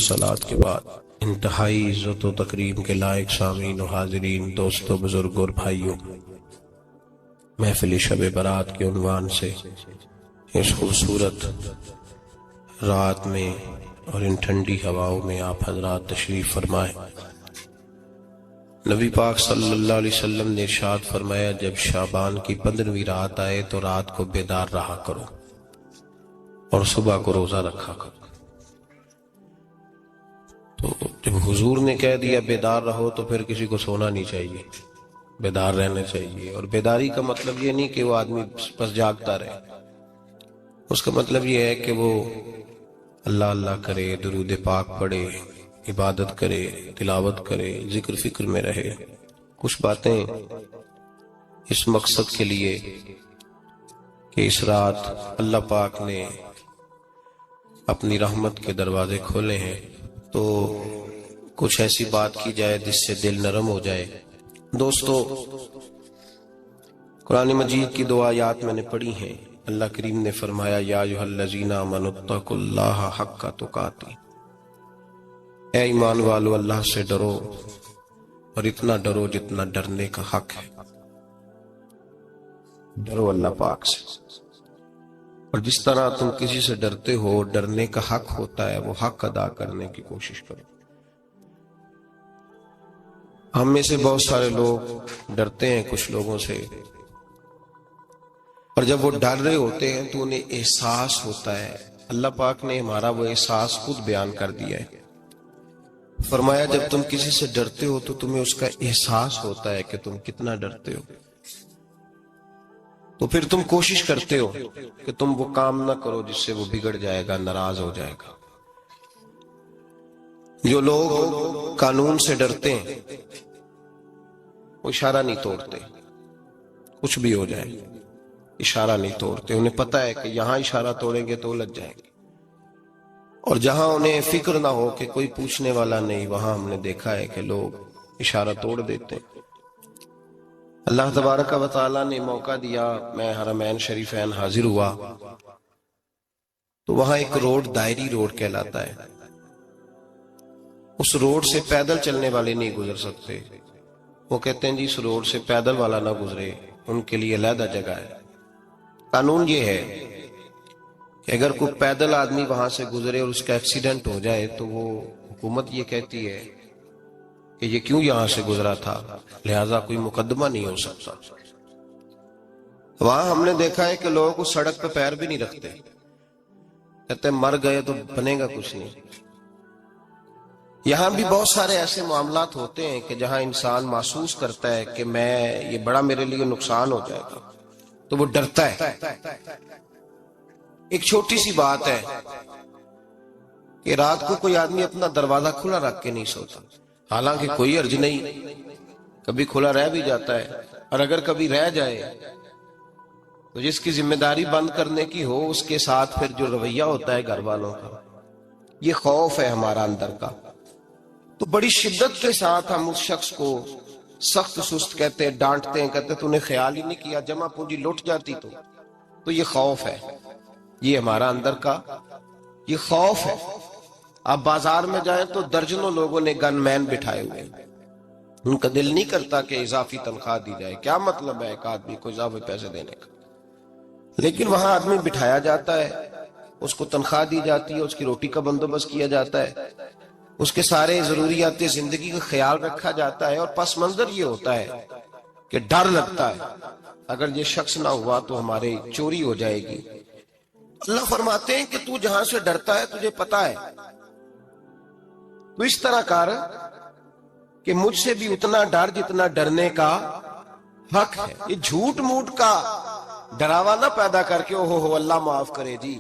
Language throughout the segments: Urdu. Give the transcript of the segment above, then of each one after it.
والصلاة کے بعد انتہائی عزت و تکریم کے لائق سامعین و حاضرین، دوستو، بزرگ اور بھائیوں، محفل شب برات کے عنوان سے اس خوبصورت رات میں اور ان ٹھنڈی ہواؤں میں آپ حضرات تشریف فرمائیں۔ نبی پاک صلی اللہ علیہ وسلم نے ارشاد فرمایا، جب شعبان کی 15ویں رات آئے تو رات کو بیدار رہا کرو اور صبح کو روزہ رکھا کرو۔ تو جب حضور نے کہہ دیا بیدار رہو تو پھر کسی کو سونا نہیں چاہیے، بیدار رہنا چاہیے۔ اور بیداری کا مطلب یہ نہیں کہ وہ آدمی بس جاگتا رہے، اس کا مطلب یہ ہے کہ وہ اللہ اللہ کرے، درود پاک پڑھے، عبادت کرے، تلاوت کرے، ذکر فکر میں رہے۔ کچھ باتیں اس مقصد کے لیے کہ اس رات اللہ پاک نے اپنی رحمت کے دروازے کھولے ہیں، تو کچھ ایسی بات کی جائے جس سے دل نرم ہو جائے۔ دوستو، قرآن مجید کی 2 آیات میں نے پڑھی ہیں۔ اللہ کریم نے فرمایا، یا ایھا الذین آمنوا اتقوا اللہ حق تقاتہ، اے ایمان والو اللہ سے ڈرو اور اتنا ڈرو جتنا ڈرنے کا حق ہے۔ ڈرو اللہ پاک سے، اور جس طرح تم کسی سے ڈرتے ہو، ڈرنے کا حق ہوتا ہے، وہ حق ادا کرنے کی کوشش کرو۔ ہم میں سے بہت سارے لوگ ڈرتے ہیں کچھ لوگوں سے، اور جب وہ ڈر رہے ہوتے ہیں تو انہیں احساس ہوتا ہے۔ اللہ پاک نے ہمارا وہ احساس خود بیان کر دیا ہے۔ فرمایا، جب تم کسی سے ڈرتے ہو تو تمہیں اس کا احساس ہوتا ہے کہ تم کتنا ڈرتے ہو، تو پھر تم کوشش کرتے ہو کہ تم وہ کام نہ کرو جس سے وہ بگڑ جائے گا، ناراض ہو جائے گا۔ جو لوگ قانون سے ڈرتے ہیں وہ اشارہ نہیں توڑتے، کچھ بھی ہو جائے اشارہ نہیں توڑتے۔ انہیں پتہ ہے کہ یہاں اشارہ توڑیں گے تو الجھ جائیں گے، اور جہاں انہیں فکر نہ ہو کہ کوئی پوچھنے والا نہیں، وہاں ہم نے دیکھا ہے کہ لوگ اشارہ توڑ دیتے ہیں۔ اللہ تبارک و تعالیٰ نے موقع دیا، میں حرمین شریفین حاضر ہوا تو وہاں ایک روڈ دائری روڈ کہلاتا ہے۔ اس روڈ سے پیدل چلنے والے نہیں گزر سکتے۔ وہ کہتے ہیں جی اس روڈ سے پیدل والا نہ گزرے، ان کے لیے علیحدہ جگہ ہے۔ قانون یہ ہے کہ اگر کوئی پیدل آدمی وہاں سے گزرے اور اس کا ایکسیڈنٹ ہو جائے تو وہ حکومت یہ کہتی ہے کہ یہ کیوں یہاں سے گزرا تھا، لہذا کوئی مقدمہ نہیں ہو سکتا۔ وہاں ہم نے دیکھا ہے کہ لوگ اس سڑک پہ پیر بھی نہیں رکھتے، کہتے ہیں مر گئے تو بنے گا کچھ نہیں۔ یہاں بھی بہت سارے ایسے معاملات ہوتے ہیں کہ جہاں انسان محسوس کرتا ہے کہ یہ بڑا میرے لیے نقصان ہو جائے گا، تو وہ ڈرتا ہے۔ ایک چھوٹی سی بات ہے کہ رات کو کوئی آدمی اپنا دروازہ کھلا رکھ کے نہیں سوتا، حالانکہ کوئی حرج نہیں، کبھی کھلا رہ بھی جاتا ہے، اور اگر کبھی رہ جائے تو جس کی ذمہ داری بند کرنے کی ہو اس کے ساتھ پھر جو رویہ ہوتا ہے گھر والوں کا، یہ خوف ہے ہمارا اندر کا، تو بڑی شدت کے ساتھ ہم اس شخص کو سخت سست کہتے ہیں، ڈانٹتے ہیں، کہتے ہیں تو نے خیال ہی نہیں کیا، جمع پونجی لٹ جاتی تو یہ خوف ہے، یہ ہمارا اندر کا یہ خوف ہے۔ آپ بازار میں جائیں تو درجنوں لوگوں نے گن مین بٹھائے ہوئے ہیں، ان کا دل نہیں کرتا کہ اضافی تنخواہ دی جائے، کیا مطلب ہے ایک آدمی کو اضافی پیسے دینے کا، لیکن وہاں آدمی بٹھایا جاتا ہے، اس کو تنخواہ دی جاتی ہے، اس کی روٹی کا بندوبست کیا جاتا ہے، اس کے سارے ضروریات زندگی کا خیال رکھا جاتا ہے، اور پس منظر یہ ہوتا ہے کہ ڈر لگتا ہے اگر یہ شخص نہ ہوا تو ہمارے چوری ہو جائے گی۔ اللہ فرماتے ہیں کہ تو جہاں سے ڈرتا ہے تجھے پتا ہے، تو اس طرح کر کہ مجھ سے بھی اتنا ڈر جتنا ڈرنے کا حق ہے۔ یہ جھوٹ موٹ کا ڈراوا نہ پیدا کر کے اوہ اللہ معاف کرے جی،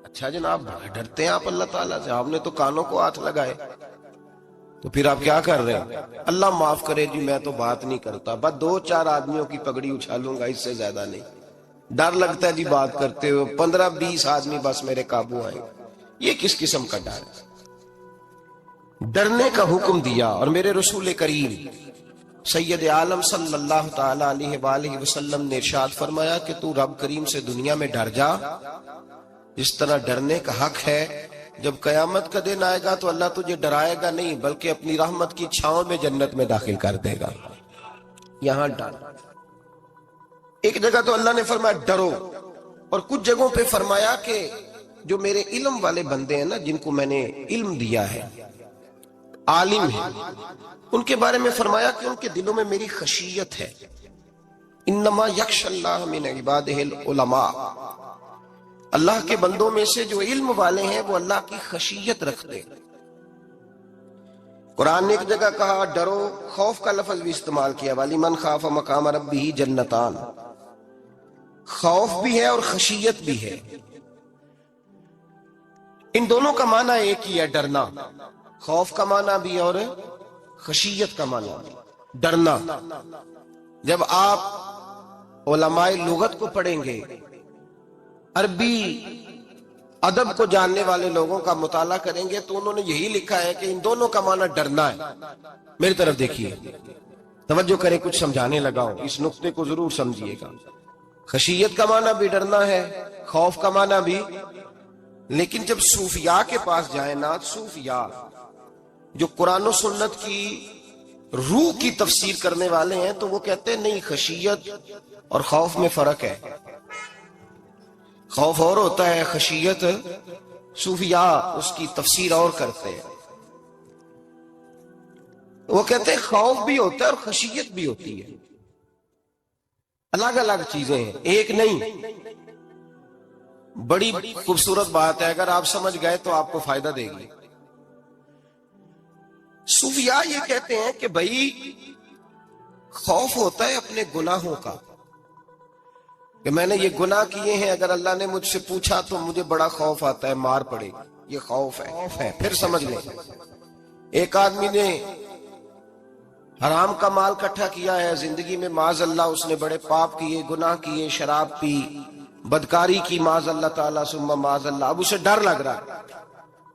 اچھا جناب ڈرتے ہیں آپ اللہ تعالیٰ سے، آپ نے تو کانوں کو ہاتھ لگائے، تو پھر آپ کیا کر رہے ہیں؟ اللہ معاف کرے جی میں تو بات نہیں کرتا، بس 2-4 آدمیوں کی پگڑی اچھالوں گا، اس سے زیادہ نہیں۔ ڈر لگتا ہے جی بات کرتے ہوئے، 15-20 آدمی بس میرے قابو آئیں، یہ کس قسم کا ڈر ہے؟ ڈرنے کا حکم دیا، اور میرے رسول کریم سید عالم صلی اللہ تعالی علیہ وآلہ وسلم نے ارشاد فرمایا کہ تو رب کریم سے دنیا میں ڈر جا، جس طرح ڈرنے کا حق ہے جب قیامت کا دن آئے گا تو اللہ تجھے ڈرائے گا نہیں بلکہ اپنی رحمت کی چھاؤں میں جنت میں داخل کر دے گا. یہاں ڈر. ایک جگہ تو اللہ نے فرمایا ڈرو، اور کچھ جگہوں پہ فرمایا کہ جو میرے علم والے بندے ہیں نا، جن کو میں نے علم دیا ہے، عالم ہے، ان کے بارے میں فرمایا کہ ان کے دلوں میں میری خشیت ہے. انما یخشی اللہ من عبادہ العلماء، اللہ کے بندوں میں سے جو علم والے ہیں وہ اللہ کی خشیت رکھتے ہیں. قرآن نے ایک جگہ کہا ڈرو، خوف کا لفظ بھی استعمال کیا، وَلِمَنْ خَافَ مَقَامَ رَبِّهِ جَنَّتَانِ، خوف بھی ہے اور خشیت بھی ہے. ان دونوں کا معنی ایک ہی ہے، ڈرنا. خوف کا معنی بھی اور خشیت کا معنی بھی، ڈرنا. جب آپ علماء لغت کو پڑھیں گے، عربی ادب کو جاننے والے لوگوں کا مطالعہ کریں گے تو انہوں نے یہی لکھا ہے کہ ان دونوں کا معنی ڈرنا ہے. میری طرف دیکھیے، توجہ کریں، کچھ سمجھانے لگا ہوں، اس نقطے کو ضرور سمجھیے گا. خشیت کا معنی بھی ڈرنا ہے، خوف کا معنی بھی. لیکن جب صوفیاء کے پاس جائیں نا، صوفیاء جو قرآن و سنت کی روح کی تفسیر کرنے والے ہیں، تو وہ کہتے ہیں نہیں، خشیت اور خوف میں فرق ہے. خوف اور ہوتا ہے، خشیت صوفیاء اس کی تفسیر اور کرتے ہیں. وہ کہتے ہیں خوف بھی ہوتا ہے اور خشیت بھی ہوتی ہے، الگ الگ چیزیں ہیں، ایک نہیں. بڑی خوبصورت بات ہے، اگر آپ سمجھ گئے تو آپ کو فائدہ دے گی. صوفیاء یہ کہتے ہیں کہ بھائی خوف ہوتا ہے اپنے گناہوں کا، کہ میں نے یہ گناہ کیے ہیں، اگر اللہ نے مجھ سے پوچھا تو مجھے بڑا خوف آتا ہے، مار پڑے گی، یہ خوف ہے. پھر سمجھ لیں، ایک آدمی نے حرام کا مال کٹھا کیا ہے زندگی میں، معاذ اللہ اس نے بڑے پاپ کیے، گناہ کیے، شراب پی، بدکاری کی، معاذ اللہ تعالیٰ ثم معاذ اللہ. اب اسے ڈر لگ رہا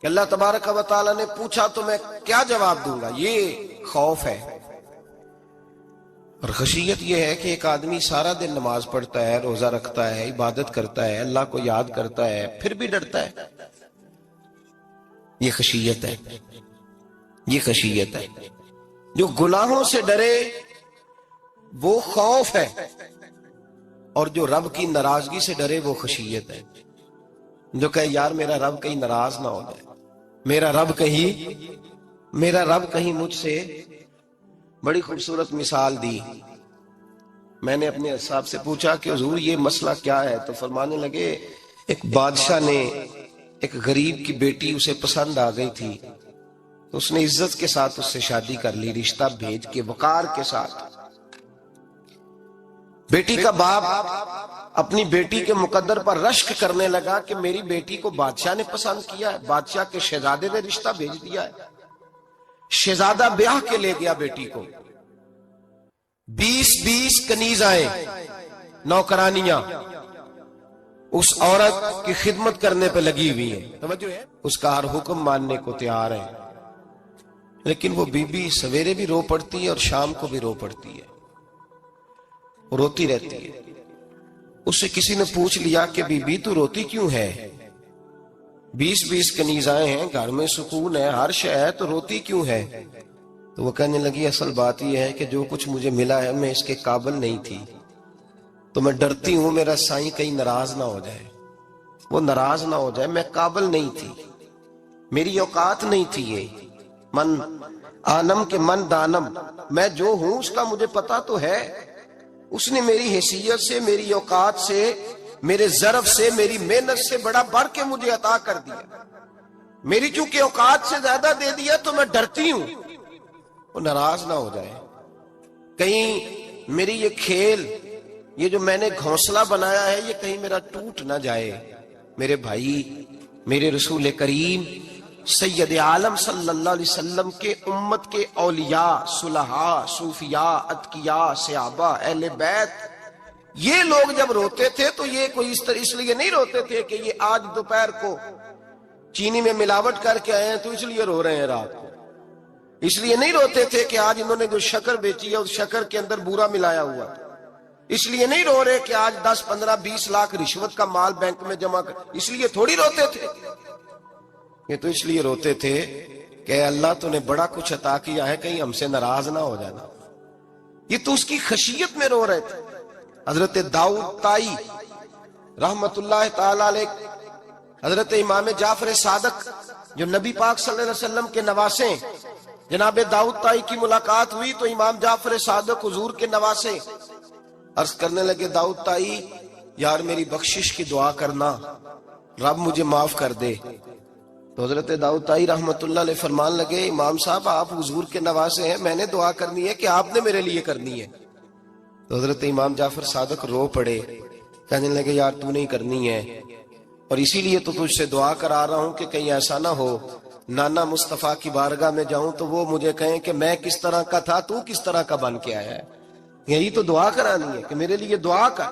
کہ اللہ تبارک و تعالیٰ نے پوچھا تو میں کیا جواب دوں گا. یہ خوف ہے. اور خشیت یہ ہے کہ ایک آدمی سارا دن نماز پڑھتا ہے، روزہ رکھتا ہے، عبادت کرتا ہے، اللہ کو یاد کرتا ہے، پھر بھی ڈرتا ہے. یہ خشیت ہے، یہ خشیت ہے. جو گناہوں سے ڈرے وہ خوف ہے، اور جو رب کی ناراضگی سے ڈرے وہ خشیت ہے. جو کہے یار میرا رب کہیں ناراض نہ ہو جائے، میرا رب کہیں مجھ سے. بڑی خوبصورت مثال دی. میں نے اپنے صاحب سے پوچھا کہ حضور یہ مسئلہ کیا ہے، تو فرمانے لگے ایک بادشاہ نے ایک غریب کی بیٹی اسے پسند آ گئی تھی، تو اس نے عزت کے ساتھ اس سے شادی کر لی، رشتہ بھیج کے وقار کے ساتھ. بیٹی کا باپ اپنی بیٹی کے مقدر پر رشک کرنے لگا کہ میری بیٹی کو بادشاہ نے پسند کیا ہے، بادشاہ کے شہزادے نے رشتہ بھیج دیا ہے. شہزادہ بیاہ کے لے گیا بیٹی کو. 20 کنیزائیں، نوکرانیاں اس عورت کی خدمت کرنے پہ لگی ہوئی ہیں، توجہ ہے، اس کا ہر حکم ماننے کو تیار ہے. لیکن وہ بی بی سویرے بھی رو پڑتی ہے اور شام کو بھی رو پڑتی ہے، روتی رہتی ہے. اس سے کسی نے پوچھ لیا کہ بی بی تو روتی کیوں ہے؟ 20 کنیزائیں ہیں، گھر میں سکون ہے، ہر شے ہے، تو روتی کیوں ہے؟ تو وہ کہنے لگی اصل بات یہ ہے کہ جو کچھ مجھے ملا ہے میں اس کے قابل نہیں تھی، تو میں ڈرتی ہوں میرا سائیں کہیں ناراض نہ ہو جائے، وہ ناراض نہ ہو جائے. میں قابل نہیں تھی، میری اوقات نہیں تھی. یہ من آنم کے من دانم، میں جو ہوں اس کا مجھے پتا تو ہے. اس نے میری حیثیت سے، میری اوقات سے، میرے ظرف سے، میری محنت سے بڑا بڑھ کے مجھے عطا کر دیا. میری چونکہ اوقات سے زیادہ دے دیا تو میں ڈرتی ہوں وہ ناراض نہ ہو جائے، کہیں میری یہ کھیل، یہ جو میں نے گھونسلہ بنایا ہے، یہ کہیں میرا ٹوٹ نہ جائے. میرے بھائی، میرے رسول کریم سید عالم صلی اللہ علیہ وسلم کے امت کے اولیاء، صلحاء، صوفیاء، اتقیاء، صحابہ، اہل بیت، یہ لوگ جب روتے تھے تو یہ کوئی اس لیے نہیں روتے تھے کہ یہ آج دوپہر کو چینی میں ملاوٹ کر کے آئے ہیں تو اس لیے رو رہے ہیں رات کو. اس لیے نہیں روتے تھے کہ آج انہوں نے جو شکر بیچی ہے اس شکر کے اندر بورا ملایا ہوا. اس لیے نہیں رو رہے کہ آج 10 15 20 لاکھ رشوت کا مال بینک میں جمع کر، اس لیے تھوڑی روتے تھے. یہ تو اس لیے روتے تھے کہ اللہ تو نے بڑا کچھ عطا کیا ہے، کہیں ہم سے ناراض نہ ہو جانا. یہ تو اس کی خشیت میں رو رہے تھے. حضرت داؤد طائی رحمت اللہ تعالی علیہ، حضرت امام جعفر صادق جو نبی پاک صلی اللہ علیہ وسلم کے نواسے، جناب داؤد طائی کی ملاقات ہوئی تو امام جعفر صادق حضور کے نواسے عرض کرنے لگے، داؤد طائی یار میری بخشش کی دعا کرنا، رب مجھے معاف کر دے. تو حضرت داؤد طائی رحمت اللہ علیہ فرمان لگے، امام صاحب آپ حضور کے نواسے ہیں، میں نے دعا کرنی ہے کہ آپ نے میرے لیے کرنی ہے؟ تو حضرت امام جعفر صادق رو پڑے، کہنے لگے یار تو نہیں کرنی ہے، اور اسی لیے تو تجھ سے دعا کرا رہا ہوں کہ کہیں ایسا نہ ہو نانا مصطفیٰ کی بارگاہ میں جاؤں تو وہ مجھے کہیں کہ میں کس طرح کا تھا تو کس طرح کا بن کے آیا ہے. یہی تو دعا کرانی ہے کہ میرے لیے دعا کر.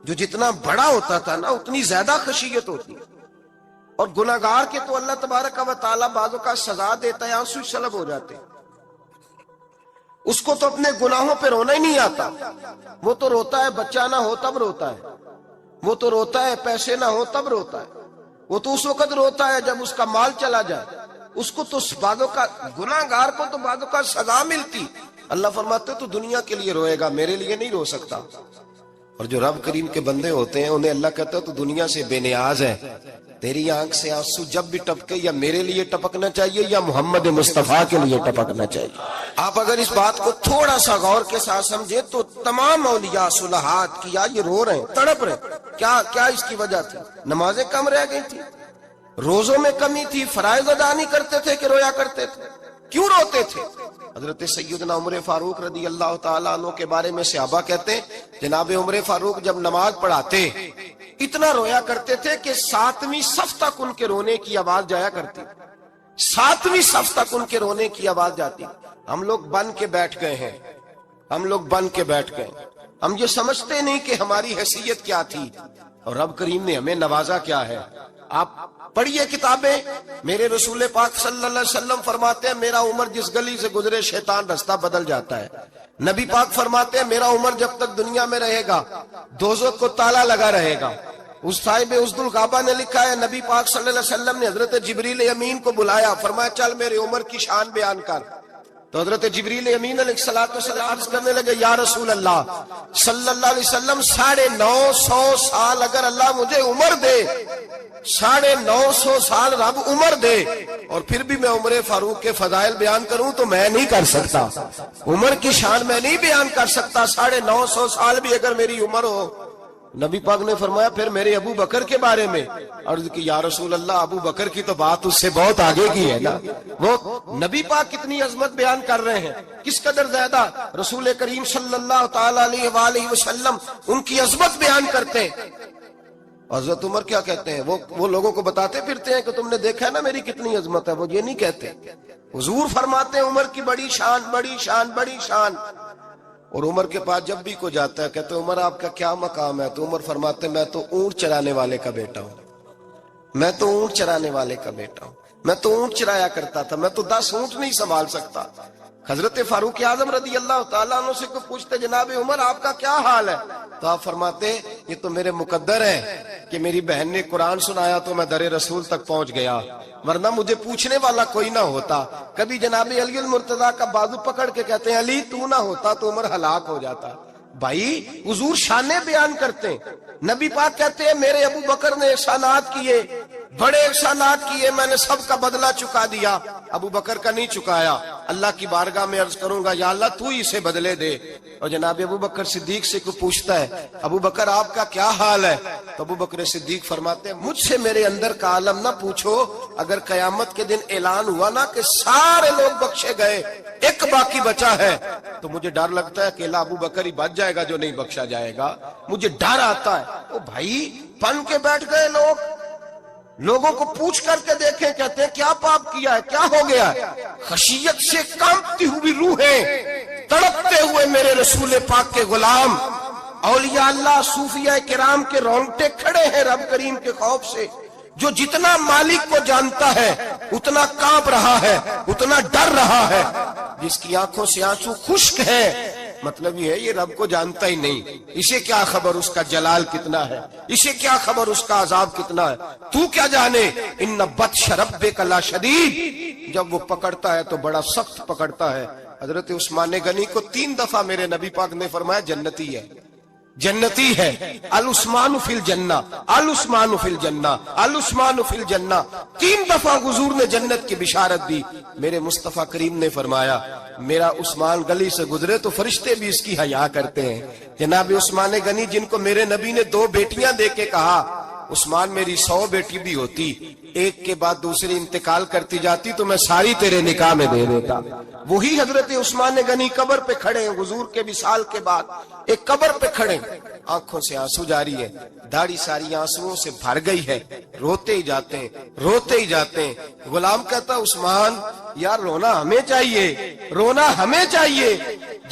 جو جتنا بڑا ہوتا تھا نا اتنی زیادہ خشیت ہوتی ہے. اور گناہگار کے تو اللہ تبارک و تعالیٰ بعضوں کا سزا دیتا ہے، آنسو سلب ہو جاتے ہیں. اس کو تو اپنے گناہوں پہ رونا ہی نہیں آتا. وہ تو روتا ہے بچہ نہ ہو تب روتا ہے، وہ تو روتا ہے پیسے نہ ہو تب روتا ہے، وہ تو اس وقت روتا ہے جب اس کا مال چلا جائے. اس کو تو بعضوں کا گناہگار کو تو بعضوں کا سزا ملتی. اللہ فرماتے تو دنیا کے لیے روئے گا، میرے لیے نہیں رو سکتا. اور جو رب کریم کے بندے ہوتے ہیں انہیں اللہ کہتا ہے تو دنیا سے بے نیاز ہے، تیری آنکھ سے آنسو جب بھی ٹپکے یا میرے لیے ٹپکنا چاہیے یا محمد مصطفیٰ کے لیے ٹپکنا چاہیے. آپ اگر اس بات کو تھوڑا سا غور کے ساتھ سمجھے تو تمام اولیاء صلحات کیا یہ رو رہے ہیں، تڑپ رہے ہیں. کیا اس کی وجہ تھی؟ نمازیں کم رہ گئی تھی، روزوں میں کمی تھی، فرائض ادا نہیں کرتے تھے کہ رویا کرتے تھے؟ کیوں روتے تھے؟ حضرت سیدنا عمر فاروق رضی اللہ تعالیٰ عنہ کے بارے میں صحابہ کہتے ہیں جناب عمر فاروق جب نماز پڑھاتے اتنا رویا کرتے تھے کہ 7ویں صف تک ان کے رونے کی آواز جایا کرتی. 7ویں صف تک ان کے رونے کی آواز جاتی. ہم لوگ بن کے بیٹھ گئے ہیں، ہم لوگ بن کے بیٹھ گئے، ہم یہ سمجھتے نہیں کہ ہماری حیثیت کیا تھی اور رب کریم نے ہمیں نوازا کیا ہے. آپ پڑھیے کتابیں، میرے رسول پاک صلی اللہ علیہ وسلم فرماتے ہیں میرا عمر جس گلی سے گزرے شیطان رستہ بدل جاتا ہے. نبی پاک فرماتے ہیں میرا عمر جب تک دنیا میں رہے گا دوزخ کو تالا لگا رہے گا. اس صاحب عزد الغابہ نے لکھا ہے نبی پاک صلی اللہ علیہ وسلم نے حضرت جبریل امین کو بلایا، فرمایا چل میرے عمر کی شان بیان کر. تو حضرت جبریل امین علیہ السلام عرض کرنے لگے یا رسول اللہ صلی اللہ علیہ وسلم 950 سال اگر اللہ مجھے عمر دے، 950 سال رب عمر دے اور پھر بھی میں عمر فاروق کے فضائل بیان کروں تو میں نہیں کر سکتا. عمر کی شان میں نہیں بیان کر سکتا. 950 سال بھی اگر میری عمر ہو. نبی پاک نے فرمایا پھر میرے ابو بکر کے بارے میں. عرض کی یا رسول اللہ ابو بکر کی تو بات اس سے بہت آگے کی ہے نا. وہ نبی پاک کتنی عظمت بیان کر رہے ہیں، کس قدر زیادہ رسول کریم صلی اللہ تعالی علیہ وآلہ وسلم ان کی عظمت بیان کرتے ہیں. حضرت عمر کیا کہتے ہیں؟ وہ لوگوں کو بتاتے پھرتے ہیں کہ تم نے دیکھا ہے نا میری کتنی عظمت ہے. وہ یہ نہیں کہتے. حضور فرماتے ہیں عمر کی بڑی شان بڑی شان بڑی شان. اور عمر کے پاس جب بھی کوئی جاتا ہے کہتے ہیں عمر آپ کا کیا مقام ہے؟ تو عمر فرماتے ہیں میں تو اونٹ چرانے والے کا بیٹا ہوں، میں تو اونٹ چرانے والے کا بیٹا ہوں، میں تو اونٹ چرایا کرتا تھا، میں تو 10 اونٹ نہیں سنبھال سکتا. حضرت فاروق اعظم رضی اللہ تعالیٰ عنہ سے کوئی پوچھتے جناب عمر آپ کا کیا حال ہے؟ تو آپ فرماتے یہ تو میرے مقدر ہے کہ میری بہن نے قرآن سنایا تو میں در رسول تک پہنچ گیا، ورنہ مجھے پوچھنے والا کوئی نہ ہوتا. کبھی جناب علی المرتضیٰ کا بازو پکڑ کے کہتے ہیں علی تو نہ ہوتا تو عمر ہلاک ہو جاتا. بھائی حضور شانیں بیان کرتے ہیں. نبی پاک کہتے ہیں میرے ابو بکر نے احسانات کیے، بڑے احسانات کیے، میں نے سب کا بدلہ چکا دیا، ابو بکر کا نہیں چکایا. اللہ کی بارگاہ میں عرض کروں گا یا اللہ تو ہی اسے بدلے دے. اور جناب ابو بکر صدیق سے کوئی پوچھتا ہے ابو بکر آپ کا کیا حال ہے؟ تو ابو بکر صدیق فرماتے ہیں مجھ سے میرے اندر کا عالم نہ پوچھو، اگر قیامت کے دن اعلان ہوا نا کہ سارے لوگ بخشے گئے ایک باقی بچا ہے تو مجھے ڈر لگتا ہے اکیلا ابو بکر ہی بچ جائے گا جو نہیں بخشا جائے گا. مجھے ڈر آتا ہے. او بھائی بن کے بیٹھ گئے لوگ، لوگوں کو پوچھ کر کے دیکھیں، کہتے ہیں کیا پاپ کیا ہے، کیا ہو گیا ہے؟ خشیت سے کانپتی ہوئی روحیں، تڑپتے ہوئے میرے رسول پاک کے غلام اولیاء اللہ صوفیاء کرام کے رونگٹے کھڑے ہیں رب کریم کے خوف سے. جو جتنا مالک کو جانتا ہے اتنا کانپ رہا ہے، اتنا ڈر رہا ہے. جس کی آنکھوں سے آنسو خشک ہے مطلب یہ ہے یہ رب کو جانتا ہی نہیں، اسے کیا خبر اس کا جلال کتنا ہے، اسے کیا خبر اس کا عذاب کتنا ہے، تو کیا جانے۔ ان بطش ربک لشدید، جب وہ پکڑتا ہے تو بڑا سخت پکڑتا ہے۔ حضرت عثمان غنی کو 3 دفعہ میرے نبی پاک نے فرمایا جنتی ہے، جنتی ہے، العثمان فی الجنہ، العثمان فی الجنہ، العثمان فی الجنہ، 3 دفعہ حضور نے جنت کی بشارت دی۔ میرے مصطفیٰ کریم نے فرمایا میرا عثمان گلی سے گزرے تو فرشتے بھی اس کی حیا کرتے ہیں۔ جناب عثمان غنی جن کو میرے نبی نے 2 بیٹیاں دے کے کہا عثمان میری 100 بیٹی بھی ہوتی، ایک کے بعد دوسری انتقال کرتی جاتی تو میں ساری تیرے نکاح میں دے دیتا، وہی حضرت عثمان غنی قبر پہ کھڑے ہیں حضور کے وصال کے بعد، ایک قبر پہ کھڑے، آنکھوں سے آنسو جاری ہے، داڑھی ساری آنسوؤں سے بھر گئی ہے، روتے ہی جاتے ہیں، روتے ہی جاتے ہیں۔ غلام کہتا عثمان یار رونا ہمیں چاہیے، رونا ہمیں چاہیے،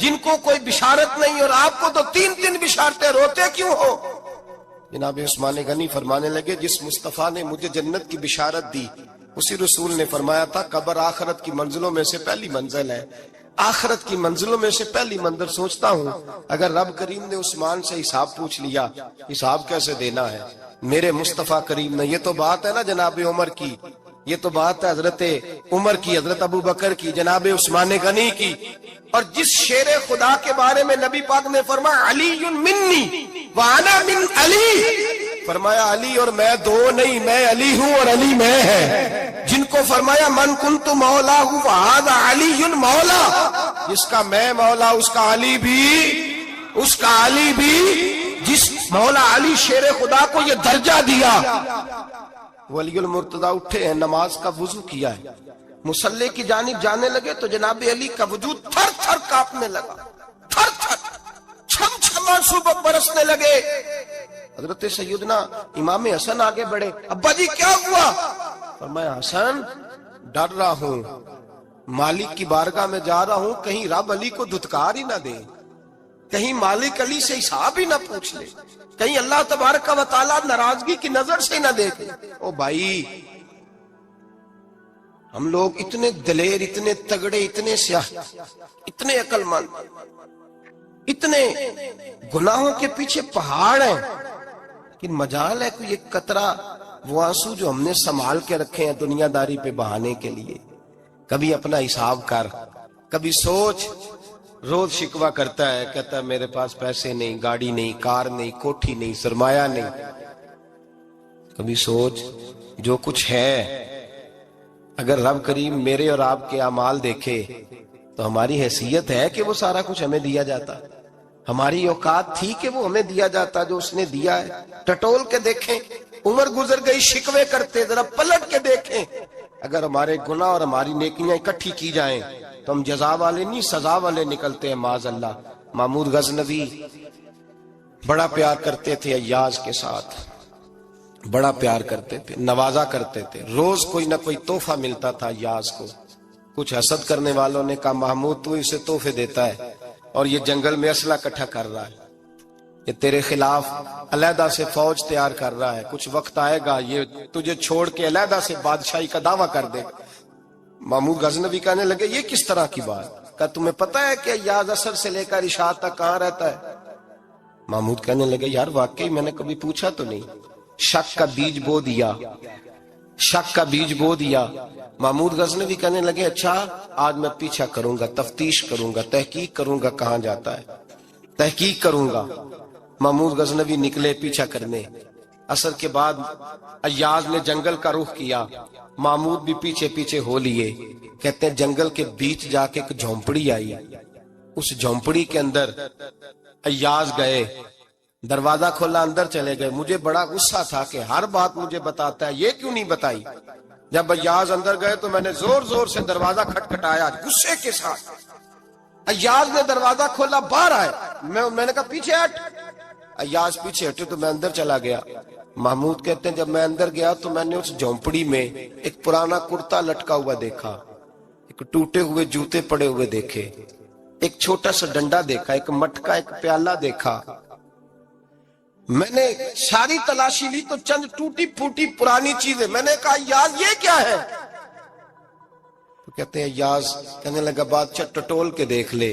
جن کو کوئی بشارت نہیں اور آپ کو تو 3 بشارتیں، روتے کیوں ہو؟ جناب عثمان غنی فرمانے لگے جس مصطفیٰ نے مجھے جنت کی بشارت دی اسی رسول نے فرمایا تھا قبر آخرت کی منزلوں میں سے پہلی منزل ہے، آخرت کی منزلوں میں سے پہلی منزل۔ سوچتا ہوں اگر رب کریم نے عثمان سے حساب پوچھ لیا حساب کیسے دینا ہے؟ میرے مصطفیٰ کریم نے، یہ تو بات ہے نا جناب عمر کی، یہ تو بات ہے حضرت عمر کی، حضرت ابو بکر کی، جناب عثمان غنی کی، اور جس شیر خدا کے بارے میں نبی پاک نے فرمایا علی منی وانا من علی، فرمایا علی اور میں 2 نہیں، میں علی ہوں اور علی میں ہے، جن کو فرمایا من کنت مولا ہوں وہذا علی مولا، جس کا میں مولا اس کا علی بھی، اس کا علی بھی، جس مولا علی شیر خدا کو یہ درجہ دیا۔ ولی المرتضی اٹھے ہیں، نماز کا وضو کیا ہے، مصلی کی جانب جانے لگے تو جناب علی کا وجود تھر تھر کانپنے لگا، تھر تھر، چھم چھم آنسو برسنے لگے۔ حضرت سیدنا امام حسن آگے بڑھے، ابا جی کیا ہوا؟ فرمایا حسن ڈر رہا ہوں، مالک کی بارگاہ میں جا رہا ہوں، کہیں رب علی کو دھتکار ہی نہ دے، کہیں مالک علی سے حساب ہی نہ پوچھ لے، کہیں اللہ تبارک و تعالیٰ ناراضگی کی نظر سے نہ دیکھ لے۔ او بھائی ہم لوگ اتنے دلیر، اتنے تگڑے، اتنے سیاہ، اتنے عقل مند، اتنے گناہوں کے پیچھے پہاڑ ہیں، لیکن مجال ہے کوئی ایک قطرہ وہ آنسو جو ہم نے سنبھال کے رکھے ہیں دنیا داری پہ بہانے کے لیے۔ کبھی اپنا حساب کر، کبھی سوچ، روز شکوہ کرتا ہے، کہتا ہے میرے پاس پیسے نہیں، گاڑی نہیں، کار نہیں، کوٹھی نہیں، سرمایہ نہیں۔ کبھی سوچ جو کچھ ہے اگر رب کریم میرے اور آپ کے اعمال دیکھے تو ہماری حیثیت ہے کہ وہ سارا کچھ ہمیں دیا جاتا، ہماری اوقات تھی کہ وہ ہمیں دیا جاتا جو اس نے دیا ہے۔ ٹٹول کے دیکھیں، عمر گزر گئی شکوے کرتے، ذرا پلٹ کے دیکھیں، اگر ہمارے گناہ اور ہماری نیکیاں اکٹھی کی جائیں تو ہم جزا والے نہیں سزا والے نکلتے ہیں معاذ اللہ۔ محمود غزنوی بڑا پیار کرتے تھے ایاز کے ساتھ، بڑا پیار کرتے تھے، نوازا کرتے تھے، روز کوئی نہ کوئی تحفہ ملتا تھا ایاز کو۔ کچھ حسد کرنے والوں نے کہا محمود تو اسے تحفے دیتا ہے اور یہ جنگل میں اسلحہ اکٹھا کر رہا ہے، یہ تیرے خلاف علیحدہ سے فوج تیار کر رہا ہے، کچھ وقت آئے گا یہ تجھے چھوڑ کے علیحدہ سے بادشاہی کا دعویٰ کر دے گا۔ محمود غزنوی کہنے لگے یہ کس طرح کی بات؟ کہا تمہیں پتہ ہے کہ ایاز عصر سے لے کر عشاء تک کہاں رہتا ہے؟ محمود کہنے لگے یار واقعی میں نے کبھی پوچھا تو نہیں، شک کا بیج بو دیا، شک کا بیج بو دیا۔ محمود غزنوی کہنے لگے اچھا آج میں پیچھا کروں گا، تفتیش کروں گا، تحقیق کروں گا کہاں جاتا ہے، تحقیق کروں گا۔ محمود غزنوی نکلے پیچھا کرنے، عصر کے بعد ایاز نے جنگل کا رخ کیا، محمود بھی پیچھے پیچھے ہو لیے۔ کہتے ہیں جنگل کے بیچ جا کے ایک جھونپڑی آئی، اس جھونپڑی کے اندر ایاز گئے، دروازہ کھولا اندر چلے گئے۔ مجھے بڑا غصہ تھا کہ ہر بات مجھے بتاتا ہے، یہ کیوں نہیں بتائی؟ جب ایاز اندر گئے تو میں نے زور زور سے دروازہ کھٹکھٹایا غصے کے ساتھ۔ ایاز نے دروازہ کھولا، باہر آئے، میں نے کہا پیچھے ہٹ۔ ایاز پیچھے ہٹے تو میں اندر چلا گیا۔ محمود کہتے ہیں جب میں اندر گیا تو میں نے اس جھونپڑی میں ایک پرانا کرتا لٹکا ہوا دیکھا، ایک ٹوٹے ہوئے جوتے پڑے ہوئے دیکھے، ایک چھوٹا سا ڈنڈا دیکھا، ایک مٹکا، ایک پیالہ دیکھا۔ میں نے ساری تلاشی لی تو چند ٹوٹی پھوٹی پرانی چیزیں۔ میں نے کہا یاز یہ کیا ہے؟ تو کہتے ہیں یاز کہنے لگا بادشاہ ٹٹول کے دیکھ لے،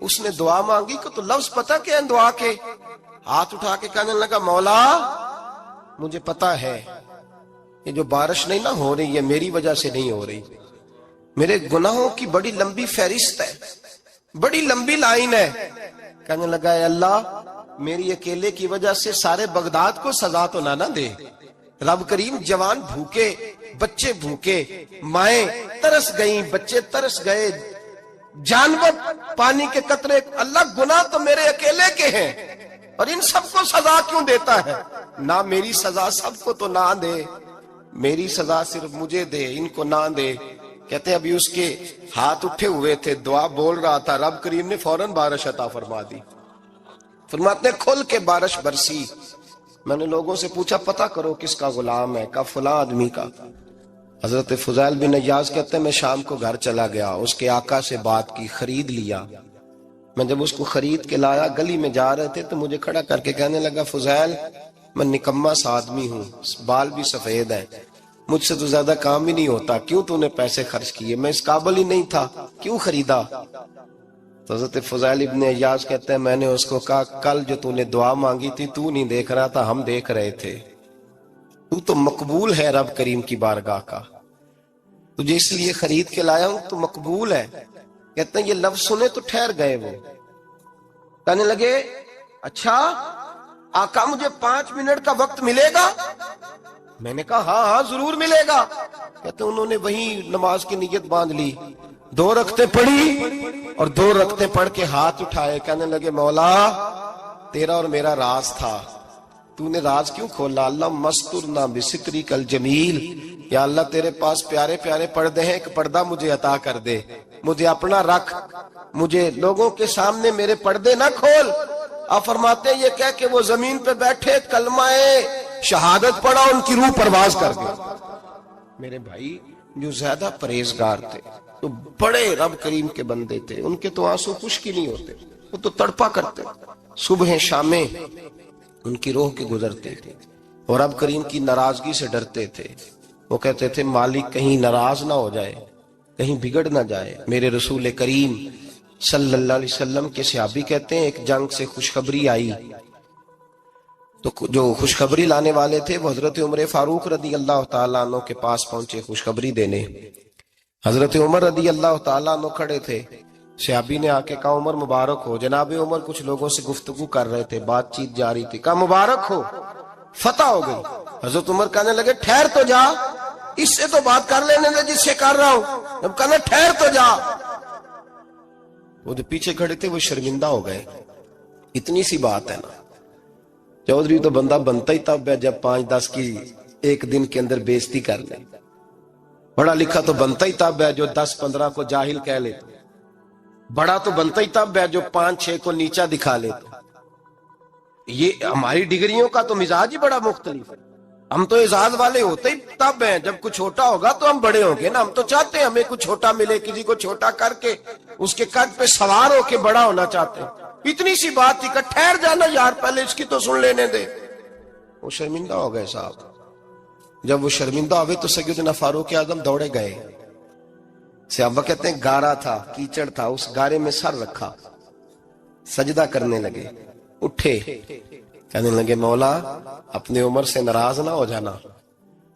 اس نے دعا مانگی کہ تو لفظ پتہ کیا ہے دعا کے؟ ہاتھ اٹھا کے کہنے لگا مولا مجھے پتا ہے یہ جو بارش نہیں نہ ہو رہی ہے میری وجہ سے نہیں ہو رہی، میرے گناہوں کی بڑی لمبی فہرست ہے، بڑی لمبی لائن ہے۔ کہنے لگا اے اللہ میری اکیلے کی وجہ سے سارے بغداد کو سزا تو نہ دے۔ رب کریم جوان بھوکے، بچے بھوکے، مائیں ترس گئیں، بچے ترس گئے، جانور پانی کے قطرے، اللہ گناہ تو میرے اکیلے کے ہیں اور ان سب کو سزا کیوں دیتا ہے؟ نہ میری سزا سب کو تو نہ دے، میری سزا صرف مجھے دے، ان کو نہ دے۔ کہتے ہیں ابھی اس کے ہاتھ اٹھے ہوئے تھے، دعا بول رہا تھا، رب کریم نے فوراً بارش عطا فرما دی۔ فرماتے ہیں کھل کے بارش برسی۔ میں نے لوگوں سے پوچھا پتہ کرو کس کا غلام ہے، کہا فلاں آدمی کا۔ حضرت فضیل بن عیاض کہتے ہیں میں شام کو گھر چلا گیا، اس کے آقا سے بات کی، خرید لیا۔ میں جب اس کو خرید کے لایا، گلی میں جا رہے تھے تو مجھے کھڑا کر کے کہنے لگا فضیل میں نکما سا آدمی ہوں، بال بھی سفید ہیں، مجھ سے تو زیادہ کام ہی نہیں ہوتا، کیوں تو نے پیسے خرچ کیے؟ میں اس قابل ہی نہیں تھا، کیوں خریدا؟ تو حضرت فضیل ابن عیاض کہتے ہیں میں نے اس کو کہا کل جو تو نے دعا مانگی تھی تو نہیں دیکھ رہا تھا، ہم دیکھ رہے تھے، تو تو مقبول ہے رب کریم کی بارگاہ کا، تجھے اس لیے خرید کے لایا ہوں تو مقبول ہے۔ کہتے ہیں یہ لفظ سنے تو ٹھہر گئے، وہ کہنے لگے اچھا آقا مجھے 5 منٹ کا وقت ملے گا؟ میں نے کہا ہاں ہاں ضرور ملے گا۔ کہتے ہیں انہوں نے وہی نماز کی نیت باندھ لی، 2 رکعتیں پڑھی اور 2 رکعتیں پڑھ کے ہاتھ اٹھائے، کہنے لگے مولا تیرا اور میرا راز تھا، تو نے راز کیوں کھولا؟ اللہ مسترنا بستری کل جمیل، یا اللہ تیرے پاس پیارے پیارے پردے ہیں، ایک پردہ مجھے عطا کر دے، مجھے اپنا رکھ، مجھے لوگوں کے سامنے میرے پردے نہ کھول۔ آپ فرماتے ہیں یہ کہہ کہ وہ زمین پہ بیٹھے کلمہ شہادت پڑھا، ان کی روح پرواز کر گئی۔ میرے بھائی جو زیادہ پرہیزگار تھے، تو بڑے رب کریم کے بندے تھے، ان کے تو آنسو خشک ہی نہیں ہوتے، وہ تو تڑپا کرتے، صبح شامیں ان کی روح کے گزرتے تھے اور رب کریم کی ناراضگی سے ڈرتے تھے۔ وہ کہتے تھے مالک کہیں ناراض نہ ہو جائے، کہیں بگڑ نہ جائے۔ میرے رسول کریم صلی اللہ علیہ وسلم کے صحابی کہتے ہیں ایک جنگ سے خوشخبری آئی، تو جو خوشخبری لانے والے تھے وہ حضرت عمر فاروق رضی اللہ تعالیٰ عنہ کے پاس پہنچے خوشخبری دینے۔ حضرت عمر رضی اللہ تعالیٰ عنہ کھڑے تھے، صحابی نے آ کے کہا عمر مبارک ہو۔ جناب عمر کچھ لوگوں سے گفتگو کر رہے تھے، بات چیت جاری تھی، کہا مبارک ہو فتح ہو گئی۔ حضرت عمر کہنے لگے ٹھہر تو جا، اس سے تو بات کر لینے دے جس سے کر رہا ہوں، جب کہنا ٹھہر تو جا۔ وہ جو پیچھے کھڑے تھے وہ شرمندہ ہو گئے، اتنی سی بات ہے نا، چودھری تو بندہ بنتا ہی تب ہے جب 5-10 کی ایک دن کے اندر بےزتی کر لے، بڑا لکھا تو بنتا ہی تب ہے جو 10-15 کو جاہل کہہ لے، بڑا تو بنتا ہی تب ہے جو 5-6 کو نیچا دکھا لے۔ یہ ہماری ڈگریوں کا تو مزاج ہی بڑا مختلف ہے، ہم تو اعزاز والے ہوتے ہی تب ہیں جب کچھ چھوٹا ہوگا تو ہم بڑے ہوں گے نا، ہم تو چاہتے ہیں ہمیں کچھ چھوٹا ملے، کسی کو چھوٹا کر کے اس کے قد پہ سوار ہو کے بڑا ہونا چاہتے ہیں۔ اتنی سی بات تھی کہ ٹھہر جانا یار پہلے اس کی تو سن لینے دے۔ وہ شرمندہ ہو گئے صاحب، جب وہ شرمندہ ہوئے تو سیدنا فاروق اعظم دوڑے گئے۔ صحابہ کہتے ہیں گارا تھا، کیچڑ تھا، اس گارے میں سر رکھا، سجدہ کرنے لگے، اٹھے، کہنے لگے مولا اپنے عمر سے ناراض نہ ہو جانا،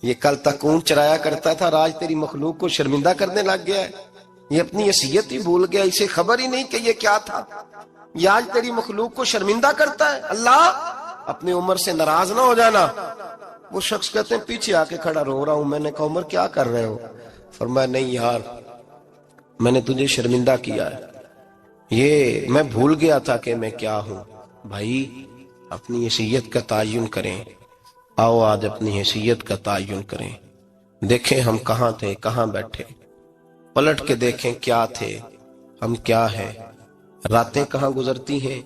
یہ کل تک اونٹ چرایا کرتا تھا، آج تیری مخلوق کو شرمندہ کرنے لگ گیا ہے، یہ اپنی حیثیت ہی بھول گیا، اسے خبر ہی نہیں کہ یہ کیا تھا، یہ آج تیری مخلوق کو شرمندہ کرتا ہے۔ اللہ اپنے عمر سے ناراض نہ ہو جانا۔ وہ شخص کہتے ہیں پیچھے آ کے کھڑا رو رہا ہوں، میں نے کہا عمر کیا کر رہے ہو؟ فرمایا نہیں یار میں نے تجھے شرمندہ کیا ہے، یہ میں بھول گیا تھا کہ میں کیا ہوں۔ بھائی اپنی حیثیت کا تعین کریں، آؤ آج اپنی حیثیت کا تعین کریں، دیکھیں ہم کہاں تھے کہاں بیٹھے، پلٹ کے دیکھیں کیا تھے ہم کیا ہیں، راتیں کہاں گزرتی ہیں،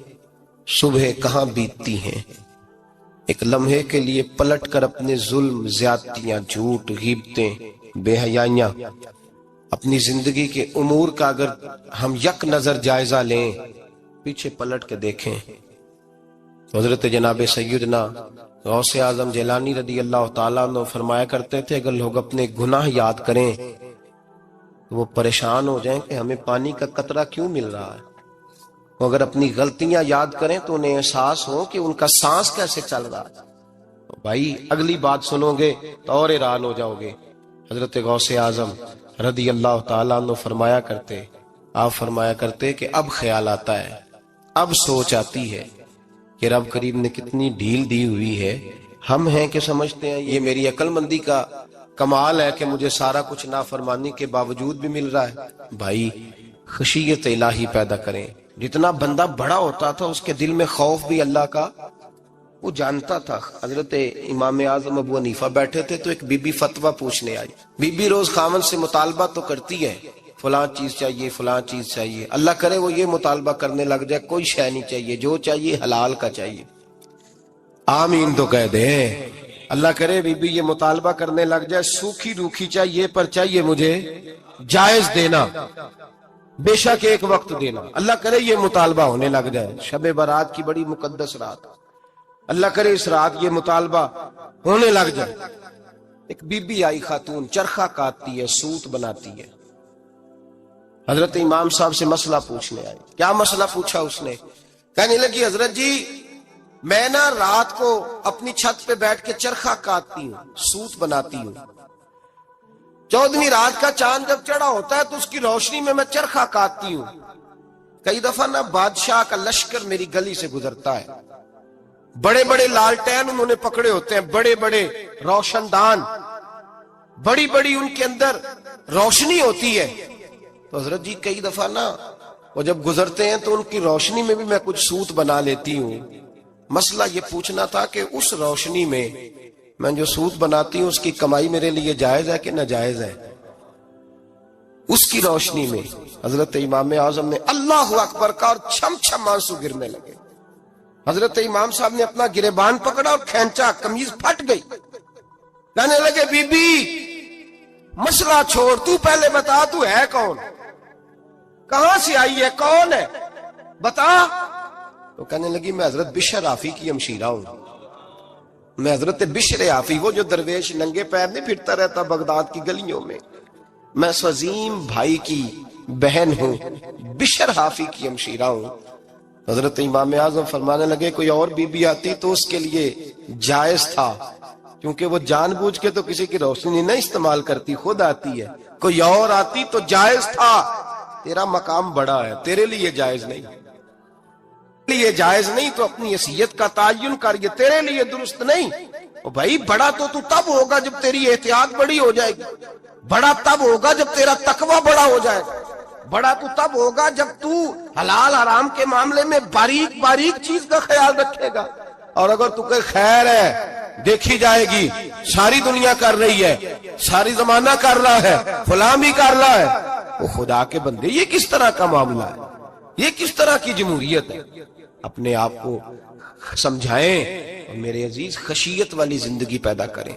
صبح کہاں بیتتی ہیں۔ ایک لمحے کے لیے پلٹ کر اپنے ظلم، زیادتیاں، جھوٹ، غیبتیں، بے حیائیاں، اپنی زندگی کے امور کا اگر ہم یک نظر جائزہ لیں، پیچھے پلٹ کے دیکھیں، حضرت جناب سیدنا غوث اعظم جیلانی رضی اللہ تعالیٰ عنہ فرمایا کرتے تھے اگر لوگ اپنے گناہ یاد کریں تو وہ پریشان ہو جائیں کہ ہمیں پانی کا قطرہ کیوں مل رہا ہے، وہ اگر اپنی غلطیاں یاد کریں تو انہیں احساس ہو کہ ان کا سانس کیسے چل رہا ہے۔ بھائی اگلی بات سنو گے تو اور حیران ہو جاؤ گے۔ حضرت غوث اعظم رضی اللہ تعالیٰ عنہ فرمایا کرتے، آپ فرمایا کرتے کہ اب خیال آتا ہے، اب سوچ آتی ہے کہ رب کریم نے کتنی ڈھیل دی ہوئی ہے۔ ہم ہیں کہ سمجھتے ہیں یہ میری عقل مندی کا کمال ہے کہ مجھے سارا کچھ نافرمانی کے باوجود بھی مل رہا ہے۔ بھائی خشیت الہی پیدا کریں۔ جتنا بندہ بڑا ہوتا تھا اس کے دل میں خوف بھی اللہ کا وہ جانتا تھا۔ حضرت امام اعظم ابو حنیفہ بیٹھے تھے تو ایک بی بی فتویٰ پوچھنے آئی۔ بی بی روز خاوند سے مطالبہ تو کرتی ہے، فلاں چیز چاہیے، فلاں چیز چاہیے، اللہ کرے وہ یہ مطالبہ کرنے لگ جائے کوئی شے نہیں چاہیے، جو چاہیے حلال کا چاہیے۔ آمین تو کہہ دے۔ اللہ کرے بی بی یہ مطالبہ کرنے لگ جائے سوکھی روکھی چاہیے پر چاہیے مجھے جائز دینا، بے شک ایک وقت دینا۔ اللہ کرے یہ مطالبہ ہونے لگ جائے، شب برات کی بڑی مقدس رات، اللہ کرے اس رات یہ مطالبہ ہونے لگ جائے۔ ایک بی بی آئی خاتون، چرخہ کاٹتی ہے، سوت بناتی ہے، حضرت امام صاحب سے مسئلہ پوچھنے آئی۔ کیا مسئلہ پوچھا اس نے؟ کہنے لگی حضرت جی میں نا رات کو اپنی چھت پہ بیٹھ کے چرخہ کاٹتی ہوں، سوت بناتی ہوں، 14ویں رات کا چاند جب چڑھا ہوتا ہے تو اس کی روشنی میں میں چرخہ کاٹتی ہوں۔ کئی دفعہ نا بادشاہ کا لشکر میری گلی سے گزرتا ہے، بڑے بڑے لالٹین انہوں نے پکڑے ہوتے ہیں، بڑے بڑے روشن دان، بڑی بڑی ان کے اندر روشنی ہوتی ہے۔ تو حضرت جی کئی دفعہ نا وہ جب گزرتے ہیں تو ان کی روشنی میں بھی میں کچھ سوت بنا لیتی ہوں۔ مسئلہ یہ پوچھنا تھا کہ اس روشنی میں جو سوت بناتی ہوں اس کی کمائی میرے لیے جائز ہے کہ ناجائز ہے؟ اس کی روشنی میں حضرت امام اعظم نے اللہ اکبر کا اور چھم چھم آنسو گرنے لگے۔ حضرت امام صاحب نے اپنا گریبان پکڑا اور کھینچا، قمیض پھٹ گئی۔ کہنے لگے بی بی مسئلہ چھوڑ، تو پہلے بتا تو ہے کون، کہاں سے آئی ہے، کون ہے، بتا۔ تو کہنے لگی میں حضرت بشر حافی کی ہمشیرہ ہوں، میں حضرت بشر حافی، وہ جو درویش ننگے پیر نہیں پھرتا رہتا بغداد کی گلیوں میں، میں اس عظیم بھائی کی بہن ہوں، بشر حافی کی ہمشیرہ ہوں۔ حضرت امام اعظم فرمانے لگے کوئی اور بی بی آتی تو اس کے لیے جائز تھا، کیونکہ وہ جان بوجھ کے تو کسی کی روشنی نہیں استعمال کرتی، خود آتی ہے، کوئی اور آتی تو جائز تھا، تیرا مقام بڑا ہے، تیرے لیے جائز نہیں، لیے جائز نہیں تو اپنی حیثیت کا تعین کر، یہ تیرے لیے درست نہیں۔ بھائی بڑا تو تب ہوگا جب تیری احتیاط بڑی ہو جائے گی، بڑا تب ہوگا جب تیرا تقوی بڑا ہو جائے گا، بڑا تو تب ہوگا جب تو حلال حرام کے معاملے میں باریک باریک چیز کا خیال رکھے گا۔ اور اگر تو کہ خیر ہے دیکھی جائے گی، ساری دنیا کر رہی ہے، ساری زمانہ کر رہا ہے، فلاں بھی کر رہا ہے، وہ خدا کے بندے یہ کس طرح کا معاملہ ہے، یہ کس طرح کی جمہوریت ہے؟ اپنے آپ کو سمجھائیں اور میرے عزیز خشیت والی زندگی پیدا کریں،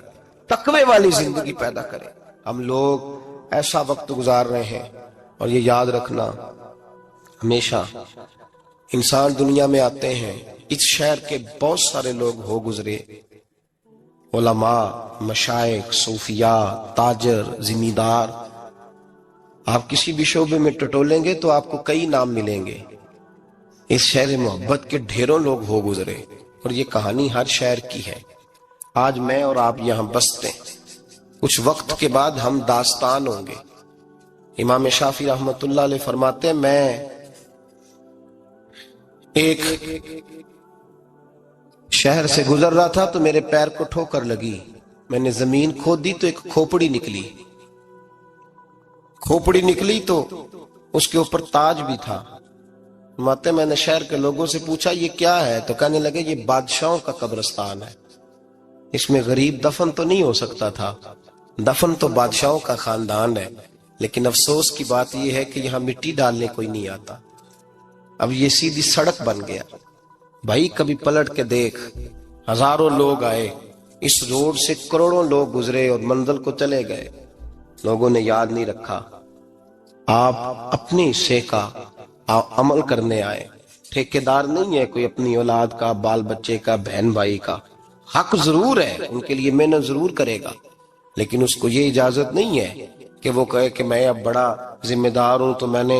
تقوی والی زندگی پیدا کریں۔ ہم لوگ ایسا وقت گزار رہے ہیں، اور یہ یاد رکھنا ہمیشہ انسان دنیا میں آتے ہیں، اس شہر کے بہت سارے لوگ ہو گزرے، علماء، مشائخ، صوفیاء، تاجر، زمیندار، آپ کسی بھی شعبے میں ٹٹولیں گے تو آپ کو کئی نام ملیں گے۔ اس شہر محبت کے ڈھیروں لوگ ہو گزرے، اور یہ کہانی ہر شہر کی ہے۔ آج میں اور آپ یہاں بستے ہیں، کچھ وقت کے بعد ہم داستان ہوں گے۔ امام شافعی رحمت اللہ علیہ فرماتے ہیں میں ایک شہر سے گزر رہا تھا تو میرے پیر کو ٹھوکر لگی، میں نے زمین کھودی تو ایک کھوپڑی نکلی، کھوپڑی نکلی تو اس کے اوپر تاج بھی تھا۔ فرماتے میں نے شہر کے لوگوں سے پوچھا یہ کیا ہے، تو کہنے لگے یہ بادشاہوں کا قبرستان ہے، اس میں غریب دفن تو نہیں ہو سکتا تھا، دفن تو بادشاہوں کا خاندان ہے، لیکن افسوس کی بات یہ ہے کہ یہاں مٹی ڈالنے کوئی نہیں آتا، اب یہ سیدھی سڑک بن گیا۔ بھائی کبھی پلٹ کے دیکھ، ہزاروں لوگ آئے، اس روڈ سے کروڑوں لوگ گزرے اور منزل کو چلے گئے، لوگوں نے یاد نہیں رکھا۔ آپ اپنے حصے کا عمل کرنے آئے، ٹھیکیدار نہیں ہے کوئی اپنی اولاد کا، بال بچے کا، بہن بھائی کا، حق ضرور ہے، ان کے لیے محنت ضرور کرے گا، لیکن اس کو یہ اجازت نہیں ہے کہ وہ کہے کہ میں اب بڑا ذمہ دار ہوں تو میں نے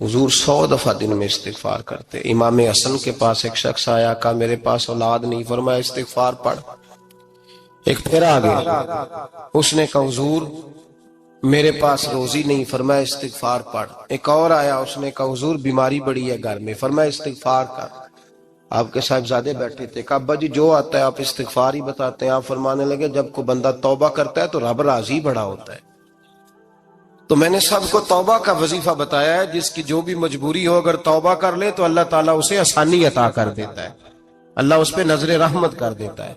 حضور 100 دفعہ دن میں استغفار کرتے. امام حسن کے پاس ایک شخص آیا, کہا میرے پاس اولاد نہیں, فرمایا استغفار پڑھ. ایک پھر آ گیا, اس نے کہا حضور میرے پاس روزی نہیں, فرمایا استغفار پڑھ. ایک اور آیا, اس نے کہا حضور بیماری بڑی ہے گھر میں, فرمایا استغفار کر. آپ کے صاحبزادے بیٹھے تھے, کہا ابا جی جو آتا ہے آپ استغفار ہی بتاتے ہیں. آپ فرمانے لگے جب کوئی بندہ توبہ کرتا ہے تو رب راضی بڑا ہوتا ہے. تو میں نے سب کو توبہ کا وظیفہ بتایا ہے, جس کی جو بھی مجبوری ہو اگر توبہ کر لے تو اللہ تعالیٰ اسے آسانی عطا کر دیتا ہے, اللہ اس پہ نظر رحمت کر دیتا ہے.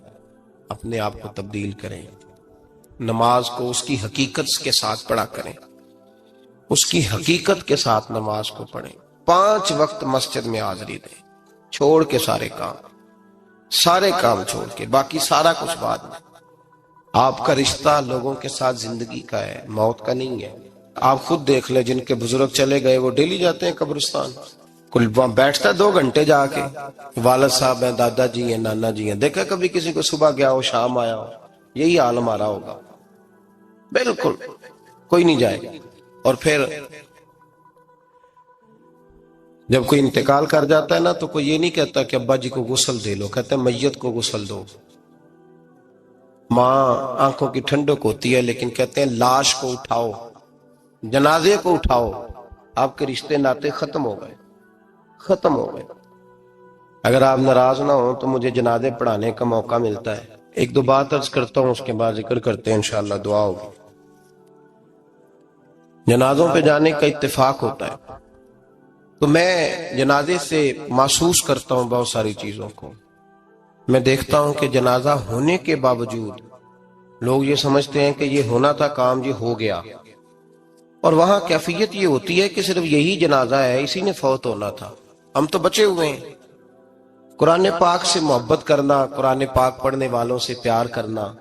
اپنے آپ کو تبدیل کریں, نماز کو اس کی حقیقت کے ساتھ پڑھا کریں, اس کی حقیقت کے ساتھ نماز کو پڑھیں. 5 وقت مسجد میں حاضری دیں, چھوڑ کے سارے کام چھوڑ کے, باقی سارا کچھ بعد میں. آپ کا رشتہ لوگوں کے ساتھ زندگی کا ہے, موت کا نہیں ہے. آپ خود دیکھ لیں, جن کے بزرگ چلے گئے وہ ڈیلی جاتے ہیں قبرستان, کل بیٹھتا ہے 2 گھنٹے جا کے, والد صاحب ہیں, دادا جی ہیں, نانا جی ہیں. دیکھا کبھی کسی کو صبح گیا ہو شام آیا ہو؟ یہی حال ہمارا ہوگا, بالکل کوئی نہیں جائے. اور پھر جب کوئی انتقال کر جاتا ہے نا تو کوئی یہ نہیں کہتا کہ ابا جی کو غسل دے لو, کہتے ہیں میت کو غسل دو. ماں آنکھوں کی ٹھنڈک ہوتی ہے لیکن کہتے ہیں لاش کو اٹھاؤ, جنازے کو اٹھاؤ. آپ کے رشتے ناطے ختم ہو گئے. اگر آپ ناراض نہ ہوں تو مجھے جنازے پڑھانے کا موقع ملتا ہے. 1-2 بات عرض کرتا ہوں, اس کے بعد ذکر کرتے ہیں, انشاءاللہ دعا ہوگی. جنازوں پہ جانے کا اتفاق ہوتا ہے تو میں جنازے سے محسوس کرتا ہوں بہت ساری چیزوں کو. میں دیکھتا ہوں کہ جنازہ ہونے کے باوجود لوگ یہ سمجھتے ہیں کہ یہ ہونا تھا کام, یہ ہو گیا. اور وہاں کیفیت یہ ہوتی ہے کہ صرف یہی جنازہ ہے, اسی نے فوت ہونا تھا, ہم تو بچے ہوئے ہیں. قرآن پاک سے محبت کرنا, قرآن پاک پڑھنے والوں سے پیار کرنا,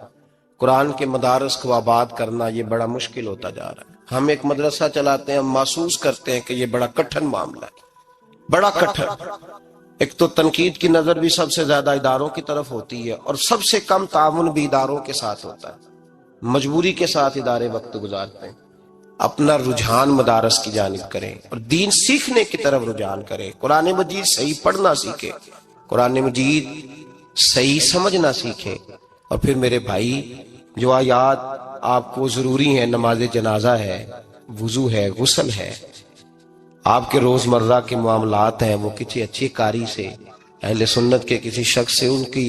قرآن کے مدارس کو آباد کرنا, یہ بڑا مشکل ہوتا جا رہا ہے. ہم ایک مدرسہ چلاتے ہیں, ہم محسوس کرتے ہیں کہ یہ بڑا کٹھن معاملہ ہے, بڑا کٹھن. ایک تو تنقید کی نظر بھی سب سے زیادہ اداروں کی طرف ہوتی ہے, اور سب سے کم تعاون بھی اداروں کے ساتھ ہوتا ہے. مجبوری کے ساتھ ادارے وقت گزارتے ہیں. اپنا رجحان مدارس کی جانب کریں اور دین سیکھنے کی طرف رجحان کریں. قرآن مجید صحیح پڑھنا سیکھیں, قرآن مجید صحیح سمجھنا سیکھیں. اور پھر میرے بھائی, جو آیات آپ کو ضروری ہیں, نماز جنازہ ہے, وضو ہے, غسل ہے, آپ کے روزمرہ کے معاملات ہیں, وہ کسی اچھی قاری سے, اہل سنت کے کسی شخص سے ان کی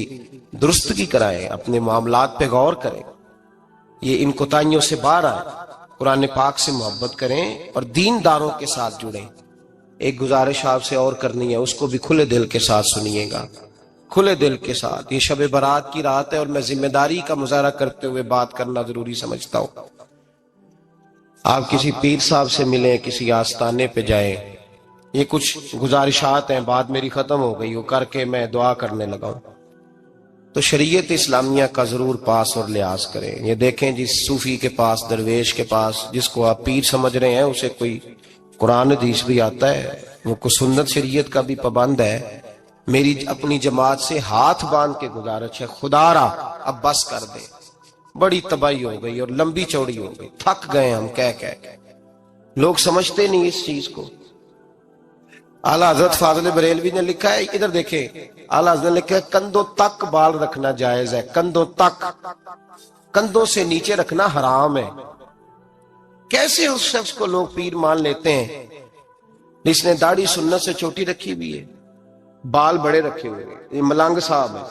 درستگی کرائیں, اپنے معاملات پہ غور کریں, یہ ان کوتاہیوں سے باہر آئیں, قرآن پاک سے محبت کریں اور دینداروں کے ساتھ جڑیں. ایک گزارش آپ سے اور کرنی ہے, اس کو بھی کھلے دل کے ساتھ سنیے گا, کھلے دل کے ساتھ. یہ شب برات کی رات ہے اور میں ذمہ داری کا مظاہرہ کرتے ہوئے بات کرنا ضروری سمجھتا ہوں. آپ کسی پیر صاحب سے ملیں, کسی آستانے پہ جائیں, یہ کچھ گزارشات ہیں, بات میری ختم ہو گئی, وہ کر کے میں دعا کرنے لگا ہوں. تو شریعت اسلامیہ کا ضرور پاس اور لحاظ کریں. یہ دیکھیں جس صوفی کے پاس, درویش کے پاس, جس کو آپ پیر سمجھ رہے ہیں, اسے کوئی قرآن حدیث بھی آتا ہے, وہ کو سنت شریعت کا بھی پابند ہے. میری اپنی جماعت سے ہاتھ باندھ کے گزارش ہے, خدا را اب بس کر دے, بڑی تباہی ہو گئی اور لمبی چوڑی ہو گئی, تھک گئے ہم کہہ. لوگ سمجھتے نہیں اس چیز کو. اعلیٰ حضرت فاضل بریلوی نے لکھا ہے, ادھر دیکھیں, اعلیٰ حضرت نے لکھا ہے کندھوں تک بال رکھنا جائز ہے, کندھوں تک, کندھوں سے نیچے رکھنا حرام ہے. کیسے اس شخص کو لوگ پیر مان لیتے ہیں جس نے داڑھی سنت سے چھوٹی رکھی ہوئی ہے, بال بڑے رکھے ہوئے ہیں, یہ ملنگ صاحب ہے.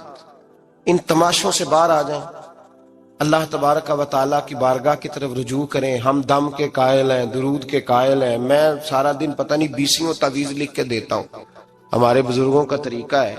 ان تماشوں سے باہر آ جائیں, اللہ تبارک و تعالیٰ کی بارگاہ کی طرف رجوع کریں. ہم دم کے قائل ہیں, درود کے قائل ہیں. میں سارا دن پتہ نہیں 20 تعویذ لکھ کے دیتا ہوں, ہمارے بزرگوں کا طریقہ ہے.